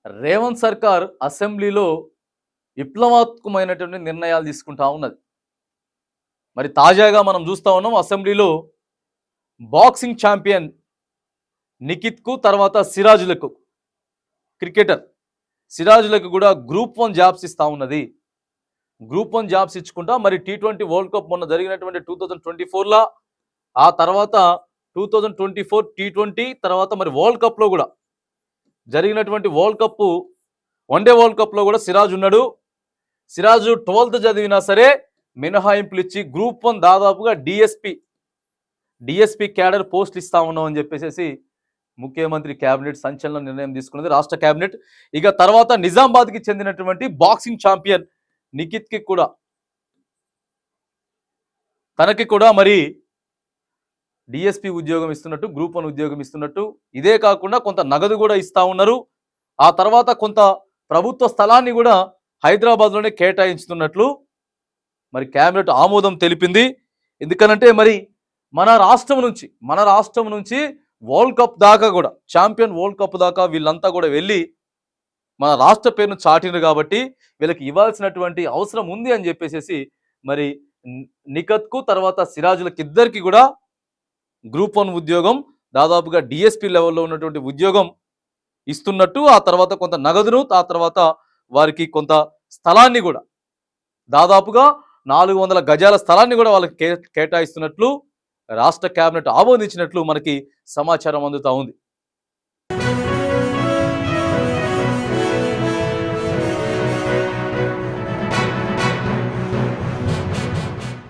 రేవంత్ సర్కార్ అసెంబ్లీలో విప్లవాత్మకమైనటువంటి నిర్ణయాలు తీసుకుంటా ఉన్నది. మరి తాజాగా మనం చూస్తా ఉన్నాం అసెంబ్లీలో బాక్సింగ్ ఛాంపియన్ నిఖిత్కు తర్వాత సిరాజులకు క్రికెటర్ సిరాజులకు కూడా గ్రూప్ 1 జాబ్స్ ఇస్తా ఉన్నది. గ్రూప్ 1 జాబ్స్ ఇచ్చుకుంటా మరి T20 వరల్డ్ కప్ మొన్న జరిగినటువంటి 2024లా ఆ తర్వాత 2024 T20 తర్వాత మరి వరల్డ్ కప్లో కూడా జరిగినటువంటి వరల్డ్ కప్ వన్డే వరల్డ్ కప్లో కూడా సిరాజ్ ఉన్నాడు. సిరాజు 12th చదివినా సరే మినహాయింపులు ఇచ్చి గ్రూప్ 1 దాదాపుగా డిఎస్పి క్యాడర్ పోస్టులు ఇస్తా ఉన్నాం అని చెప్పేసి ముఖ్యమంత్రి కేబినెట్ సంచలన నిర్ణయం తీసుకున్నది రాష్ట్ర కేబినెట్. ఇక తర్వాత నిజామాబాద్కి చెందినటువంటి బాక్సింగ్ ఛాంపియన్ నిఖిత్కి కూడా తనకి కూడా మరి డిఎస్పి ఉద్యోగం ఇస్తున్నట్టు గ్రూప్ 1 ఉద్యోగం ఇస్తున్నట్టు, ఇదే కాకుండా కొంత నగదు కూడా ఇస్తా ఉన్నారు. ఆ తర్వాత కొంత ప్రభుత్వ స్థలాన్ని కూడా హైదరాబాద్లోనే కేటాయించుతున్నట్లు మరి కేబినెట్ ఆమోదం తెలిపింది. ఎందుకనంటే మరి మన రాష్ట్రం నుంచి వరల్డ్ కప్ దాకా కూడా ఛాంపియన్ వరల్డ్ కప్ దాకా వీళ్ళంతా కూడా వెళ్ళి మన రాష్ట్ర పేరును చాటినారు కాబట్టి వీళ్ళకి ఇవ్వాల్సినటువంటి అవసరం ఉంది అని చెప్పేసి మరి నిఖత్కు తర్వాత సిరాజులకు ఇద్దరికి కూడా గ్రూప్ 1 ఉద్యోగం దాదాపుగా డిఎస్పి లెవెల్లో ఉన్నటువంటి ఉద్యోగం ఇస్తున్నట్టు, ఆ తర్వాత కొంత నగదును, ఆ తర్వాత వారికి కొంత స్థలాన్ని కూడా దాదాపుగా 400 గజాల స్థలాన్ని కూడా వాళ్ళకి కేటాయిస్తున్నట్లు రాష్ట్ర కేబినెట్ ఆమోదించినట్లు మనకి సమాచారం అందుతా ఉంది.